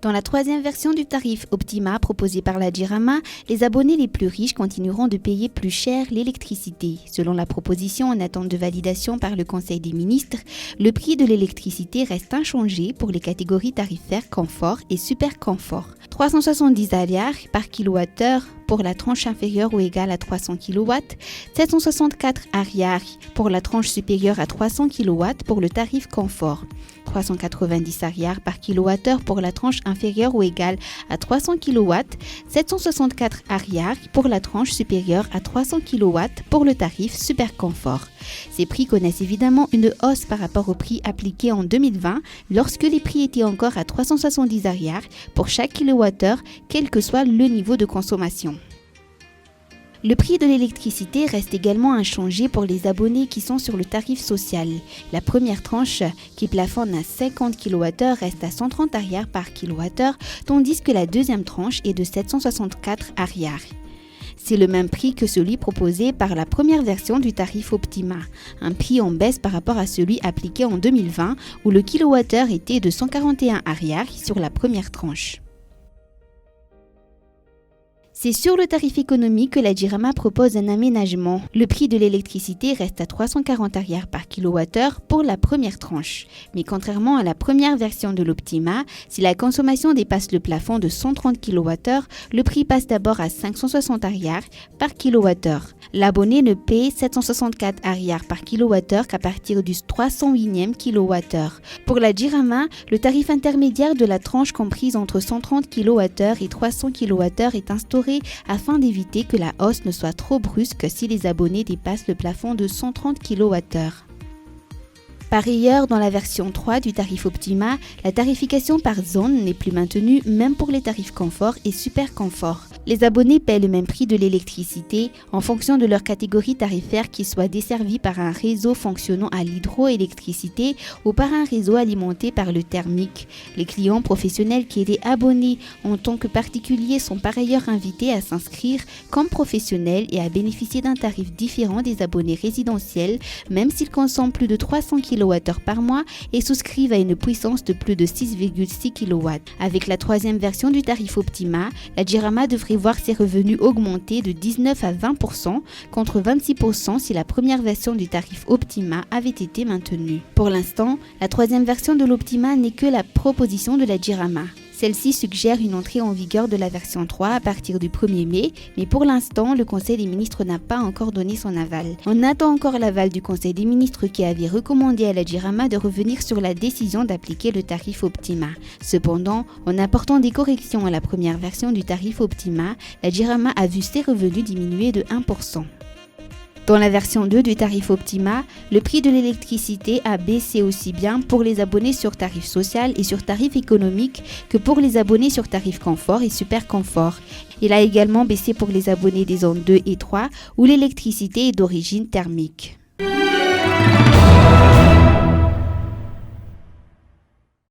Dans la troisième version du tarif Optima proposé par la Jirama, les abonnés les plus riches continueront de payer plus cher l'électricité. Selon la proposition en attente de validation par le Conseil des ministres, le prix de l'électricité reste inchangé pour les catégories tarifaires confort et super confort. 370 ariars par kilowattheure pour la tranche inférieure ou égale à 300 kW, 764 ariars pour la tranche supérieure à 300 kW pour le tarif confort, 390 ariars par kilowattheure pour la tranche inférieure ou égale à 300 kW, 764 ariars pour la tranche supérieure à 300 kW pour le tarif super confort. Ces prix connaissent évidemment une hausse par rapport aux prix appliqués en 2020 lorsque les prix étaient encore à 370 ariars pour chaque kilowattheure, quel que soit le niveau de consommation. Le prix de l'électricité reste également inchangé pour les abonnés qui sont sur le tarif social. La première tranche, qui plafonne à 50 kWh, reste à 130 ariars par kilowattheure, tandis que la deuxième tranche est de 764 ariars. C'est le même prix que celui proposé par la première version du tarif Optima, un prix en baisse par rapport à celui appliqué en 2020 où le kilowattheure était de 141 ariars sur la première tranche. C'est sur le tarif économique que la Jirama propose un aménagement. Le prix de l'électricité reste à 340 ariars par kilowattheure pour la première tranche. Mais contrairement à la première version de l'Optima, si la consommation dépasse le plafond de 130 kWh, le prix passe d'abord à 560 ariars par kilowattheure. L'abonné ne paie 764 ariars par kilowattheure qu'à partir du 308e kilowattheure. Pour la Jirama, le tarif intermédiaire de la tranche comprise entre 130 kWh et 300 kWh est instauré afin d'éviter que la hausse ne soit trop brusque si les abonnés dépassent le plafond de 130 kWh. Par ailleurs, dans la version 3 du tarif Optima, la tarification par zone n'est plus maintenue même pour les tarifs confort et super confort. Les abonnés paient le même prix de l'électricité en fonction de leur catégorie tarifaire qui soit desservie par un réseau fonctionnant à l'hydroélectricité ou par un réseau alimenté par le thermique. Les clients professionnels qui étaient abonnés en tant que particuliers sont par ailleurs invités à s'inscrire comme professionnels et à bénéficier d'un tarif différent des abonnés résidentiels même s'ils consomment plus de 300 kWh par mois et souscrivent à une puissance de plus de 6,6 kW. Avec la troisième version du tarif Optima, la Jirama devrait voir ses revenus augmenter de 19 à 20% contre 26% si la première version du tarif Optima avait été maintenue. Pour l'instant, la troisième version de l'Optima n'est que la proposition de la Jirama. Celle-ci suggère une entrée en vigueur de la version 3 à partir du 1er mai, mais pour l'instant, le Conseil des ministres n'a pas encore donné son aval. On attend encore l'aval du Conseil des ministres qui avait recommandé à la Jirama de revenir sur la décision d'appliquer le tarif Optima. Cependant, en apportant des corrections à la première version du tarif Optima, la Jirama a vu ses revenus diminuer de 1%. Dans la version 2 du tarif Optima, le prix de l'électricité a baissé aussi bien pour les abonnés sur tarif social et sur tarif économique que pour les abonnés sur tarif confort et super confort. Il a également baissé pour les abonnés des zones 2 et 3 où l'électricité est d'origine thermique.